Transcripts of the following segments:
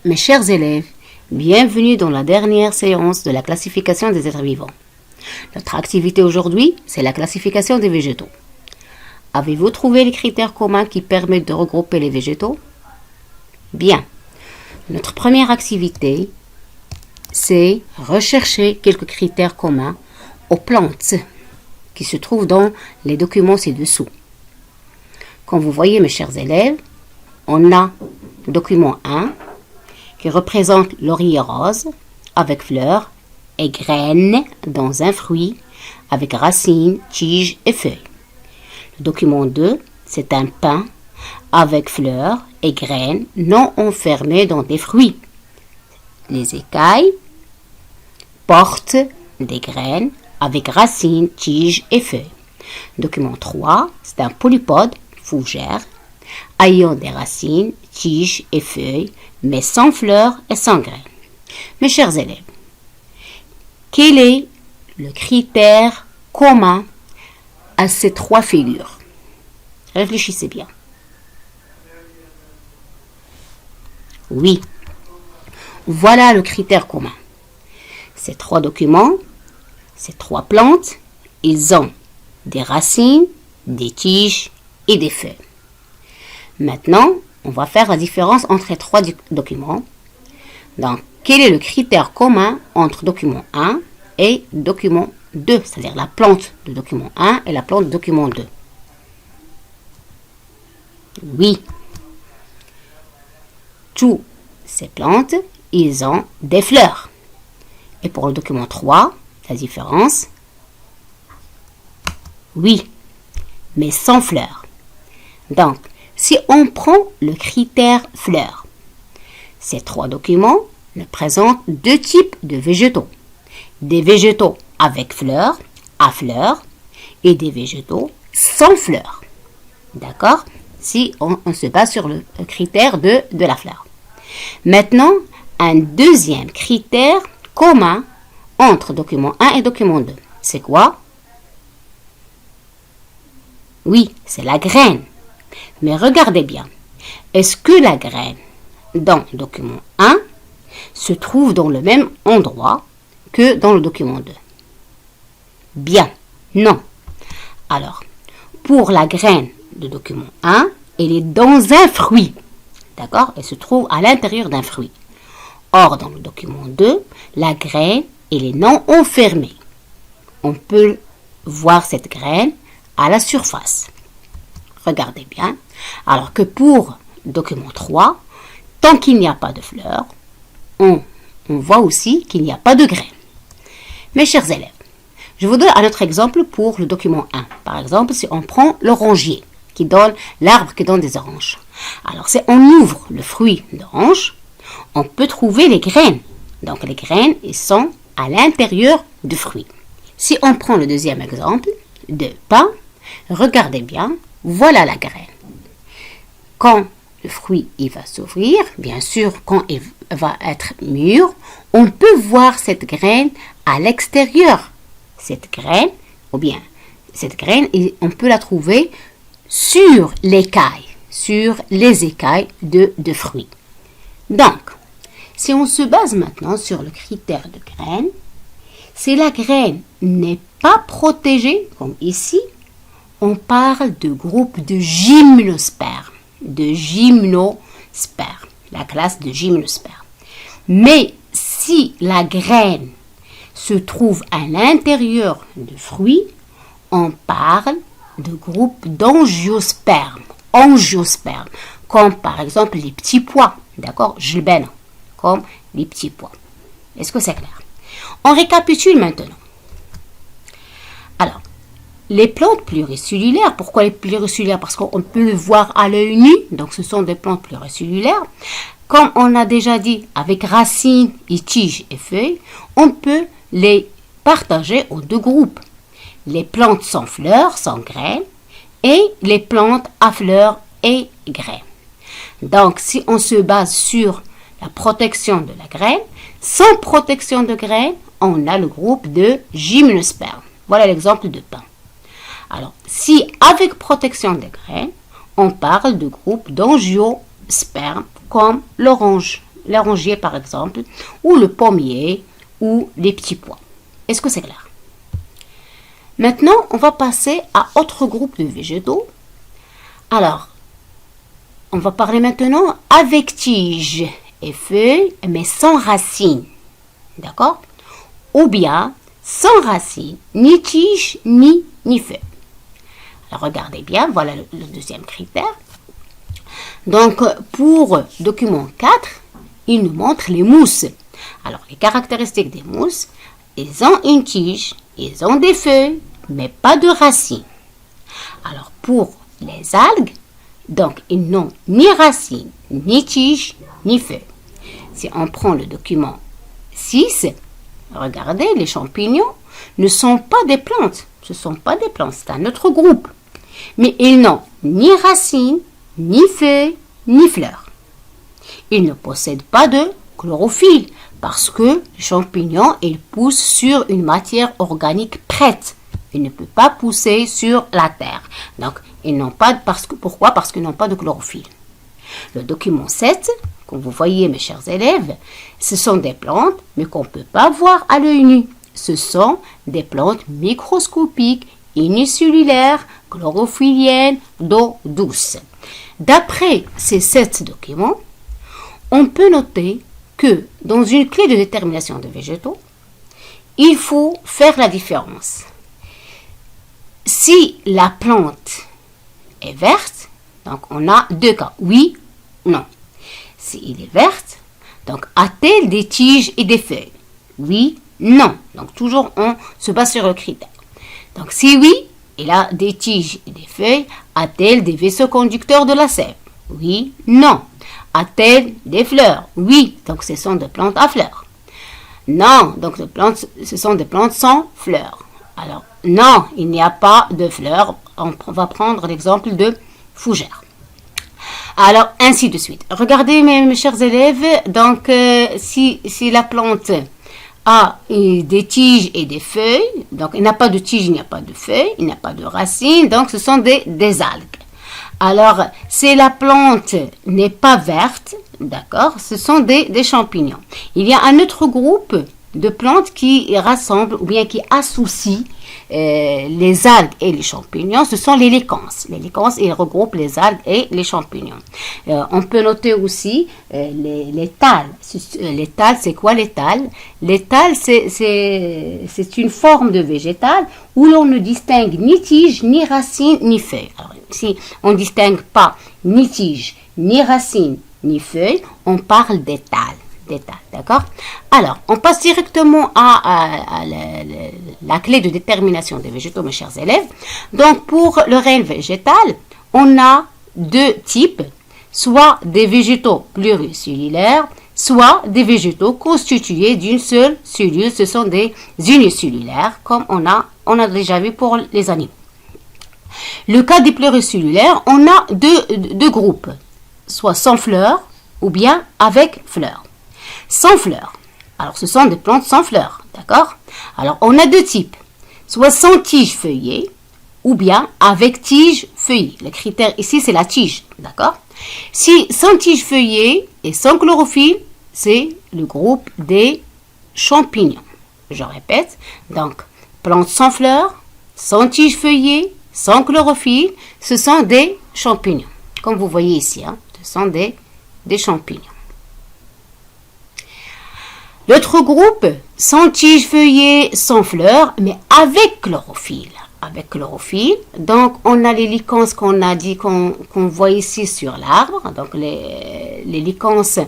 Mes chers élèves, bienvenue dans la dernière séance de la classification des êtres vivants. Notre activité aujourd'hui, c'est la classification des végétaux. Avez-vous trouvé les critères communs qui permettent de regrouper les végétaux? Bien. Notre première activité, c'est rechercher quelques critères communs aux plantes qui se trouvent dans les documents ci-dessous. Comme vous voyez, mes chers élèves, on a le document 1 qui représente laurier rose avec fleurs et graines dans un fruit avec racines, tiges et feuilles. Le document 2, c'est un pin avec fleurs et graines non enfermées dans des fruits. Les écailles portent des graines avec racines, tiges et feuilles. Document 3, c'est un polypode, fougère, ayant des racines, tiges et feuilles, mais sans fleurs et sans graines. Mes chers élèves, quel est le critère commun à ces trois figures? Réfléchissez bien. Oui, voilà le critère commun. Ces trois documents, ces trois plantes, ils ont des racines, des tiges et des feuilles. Maintenant, on va faire la différence entre les trois documents. Donc, quel est le critère commun entre document 1 et document 2, c'est-à-dire la plante de document 1 et la plante de document 2? Oui, toutes ces plantes, ils ont des fleurs. Et pour le document 3, la différence, oui, mais sans fleurs. Donc, si on prend le critère fleurs, ces trois documents ne présentent deux types de végétaux. Des végétaux avec fleurs, à fleurs, et des végétaux sans fleurs. D'accord? Si on se base sur le critère de la fleur. Maintenant, un deuxième critère commun entre document 1 et document 2. C'est quoi? Oui, c'est la graine. Mais regardez bien. Est-ce que la graine dans le document 1 se trouve dans le même endroit que dans le document 2? Bien, non. Alors, pour la graine de document 1, elle est dans un fruit. D'accord? Elle se trouve à l'intérieur d'un fruit. Or, dans le document 2, la graine, elle est non enfermée. On peut voir cette graine à la surface. Regardez bien. Alors que pour le document 3, tant qu'il n'y a pas de fleurs, on voit aussi qu'il n'y a pas de graines. Mes chers élèves, je vous donne un autre exemple pour le document 1. Par exemple, si on prend l'orangier, qui donne l'arbre qui donne des oranges. Alors, si on ouvre le fruit d'orange, on peut trouver les graines. Donc, les graines, elles sont à l'intérieur du fruit. Si on prend le deuxième exemple de pain, regardez bien, voilà la graine. Quand le fruit il va s'ouvrir, bien sûr, quand il va être mûr, on peut voir cette graine à l'extérieur. Cette graine, on peut la trouver sur l'écaille, sur les écailles de fruits. Donc, si on se base maintenant sur le critère de graine, si la graine n'est pas protégée, comme ici, on parle de groupe de gymnospermes, la classe de gymnospermes. Mais si la graine se trouve à l'intérieur du fruit, on parle de groupe d'angiospermes, comme par exemple les petits pois, d'accord, comme les petits pois. Est-ce que c'est clair? On récapitule maintenant. Alors, les plantes pluricellulaires, pourquoi les pluricellulaires? Parce qu'on peut le voir à l'œil nu, donc ce sont des plantes pluricellulaires. Comme on a déjà dit, avec racines et tiges et feuilles, on peut les partager en deux groupes. Les plantes sans fleurs, sans graines, et les plantes à fleurs et graines. Donc, si on se base sur la protection de la graine, sans protection de graine, on a le groupe de gymnospermes. Voilà l'exemple de pain. Alors, si avec protection des graines, on parle de groupe d'angiospermes, comme l'orange, l'orangier par exemple, ou le pommier, ou les petits pois. Est-ce que c'est clair? Maintenant, on va passer à autre groupe de végétaux. Alors, on va parler maintenant avec tiges et feuilles, mais sans racines. D'accord? Ou bien sans racines, ni tiges, ni feuilles. Alors, regardez bien, voilà le deuxième critère. Donc, pour document 4, il nous montre les mousses. Alors, les caractéristiques des mousses, ils ont une tige, ils ont des feuilles, mais pas de racines. Alors, pour les algues, donc, ils n'ont ni racines, ni tiges, ni feuilles. Si on prend le document 6, regardez, les champignons ne sont pas des plantes. Ce ne sont pas des plantes, c'est un autre groupe. Mais ils n'ont ni racines, ni feuilles, ni fleurs. Ils ne possèdent pas de chlorophylle parce que le champignon, il pousse sur une matière organique prête. Il ne peut pas pousser sur la terre. Donc, ils n'ont pas pourquoi? Parce qu'ils n'ont pas de chlorophylle. Le document 7, comme vous voyez mes chers élèves, ce sont des plantes, mais qu'on ne peut pas voir à l'œil nu. Ce sont des plantes microscopiques, unicellulaires, chlorophylliennes, d'eau douce. D'après ces 7 documents, on peut noter que dans une clé de détermination de végétaux, il faut faire la différence. Si la plante est verte, donc on a deux cas, oui ou non. S'il est verte, donc a-t-elle des tiges et des feuilles? Oui, non. Donc toujours on se base sur le critère. Donc si oui, il a des tiges et des feuilles, a-t-elle des vaisseaux conducteurs de la sève? Oui, non. A-t-elle des fleurs? Oui, donc ce sont des plantes à fleurs. Non, donc ce sont des plantes sans fleurs. Alors, non, il n'y a pas de fleurs. On va prendre l'exemple de fougère. Alors, ainsi de suite. Regardez, mes chers élèves, donc, si la plante a des tiges et des feuilles, donc il n'y a pas de tiges, il n'y a pas de feuilles, il n'y a pas de racines, donc ce sont des algues. Alors, si la plante n'est pas verte, d'accord, ce sont des champignons. Il y a un autre groupe de plantes qui rassemblent ou bien qui associent les algues et les champignons, ce sont les lichens. Les lichens, ils regroupent les algues et les champignons. On peut noter aussi les thalles. Les thalles, c'est quoi les thalles? Les thalles, c'est une forme de végétal où l'on ne distingue ni tige, ni racine, ni feuille. Alors, si on ne distingue pas ni tige, ni racine, ni feuille, on parle des thalles. D'accord? Alors, on passe directement à la clé de détermination des végétaux, mes chers élèves. Donc, pour le règne végétal, on a deux types, soit des végétaux pluricellulaires, soit des végétaux constitués d'une seule cellule. Ce sont des unicellulaires, comme on a déjà vu pour les animaux. Le cas des pluricellulaires, on a deux groupes, soit sans fleurs ou bien avec fleurs. Sans fleurs. Alors, ce sont des plantes sans fleurs, d'accord? Alors, on a deux types, soit sans tige feuillée ou bien avec tige feuillée. Le critère ici, c'est la tige, d'accord? Si sans tige feuillée et sans chlorophylle, c'est le groupe des champignons. Je répète, donc, plantes sans fleurs, sans tige feuillée, sans chlorophylle, ce sont des champignons. Comme vous voyez ici, hein, ce sont des champignons. L'autre groupe, sans tige feuillée, sans fleurs, mais avec chlorophylle. Avec chlorophylle, donc on a les lichens qu'on a dit qu'on voit ici sur l'arbre, donc les lichens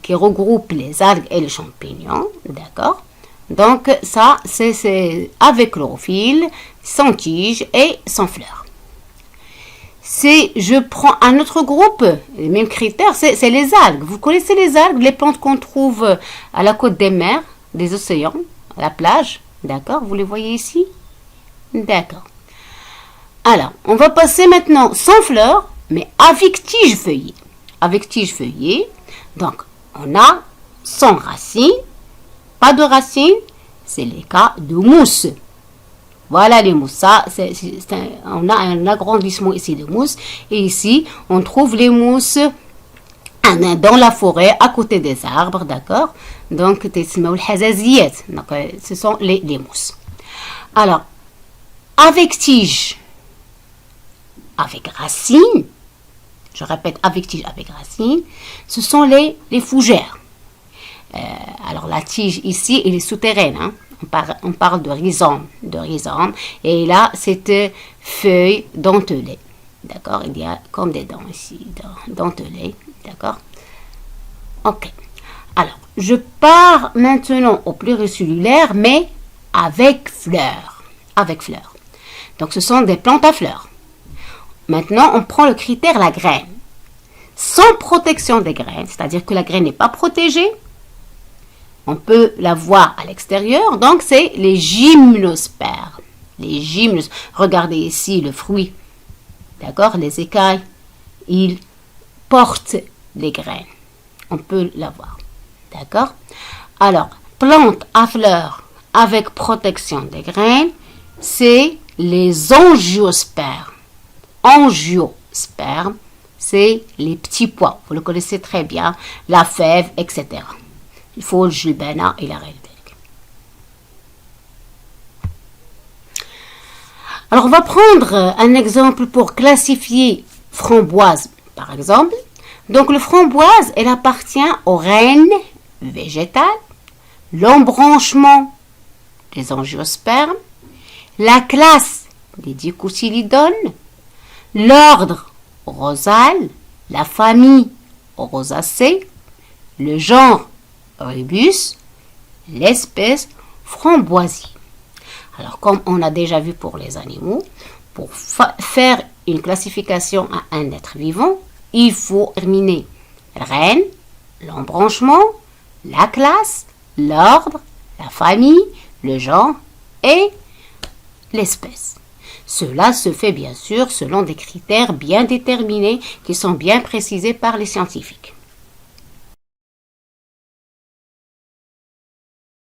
qui regroupent les algues et les champignons, d'accord? Donc ça, c'est avec chlorophylle, sans tige et sans fleurs. Si je prends un autre groupe, les mêmes critères, c'est les algues. Vous connaissez les algues, les plantes qu'on trouve à la côte des mers, des océans, à la plage, d'accord? Vous les voyez ici? D'accord. Alors, on va passer maintenant sans fleurs, mais avec tige feuillée. Avec tige feuillée, donc on a sans racines, pas de racines, c'est les cas de mousses. Voilà les mousses. Ça, on a un agrandissement ici de mousses. Et ici, on trouve les mousses dans la forêt, à côté des arbres, d'accord? Donc, ce sont les mousses. Alors, avec tige, avec racine, je répète, avec tige, avec racine, ce sont les fougères. Alors, la tige ici, elle est souterraine, hein? On parle de rhizome, et là, c'est feuilles dentelées. D'accord? Il y a comme des dents ici, dentelées. D'accord? Ok. Alors, je pars maintenant au pluricellulaire, mais avec fleurs. Avec fleurs. Donc, ce sont des plantes à fleurs. Maintenant, on prend le critère la graine. Sans protection des graines, c'est-à-dire que la graine n'est pas protégée, on peut la voir à l'extérieur, donc c'est les gymnospermes. Regardez ici le fruit. D'accord? Les écailles, ils portent les graines. On peut la voir. D'accord? Alors, plantes à fleurs avec protection des graines, c'est les angiospermes. Angiospermes, c'est les petits pois. Vous le connaissez très bien, la fève, etc. Il faut le jubana et la réalité. Alors, on va prendre un exemple pour classifier framboise, par exemple. Donc, le framboise, elle appartient aux reines végétales, l'embranchement des angiospermes, la classe des dicotylédones, l'ordre Rosale, la famille Rosacée, le genre Rubus, l'espèce Framboisier. Alors, comme on a déjà vu pour les animaux, pour faire une classification à un être vivant, il faut terminer reine, l'embranchement, la classe, l'ordre, la famille, le genre et l'espèce. Cela se fait bien sûr selon des critères bien déterminés qui sont bien précisés par les scientifiques.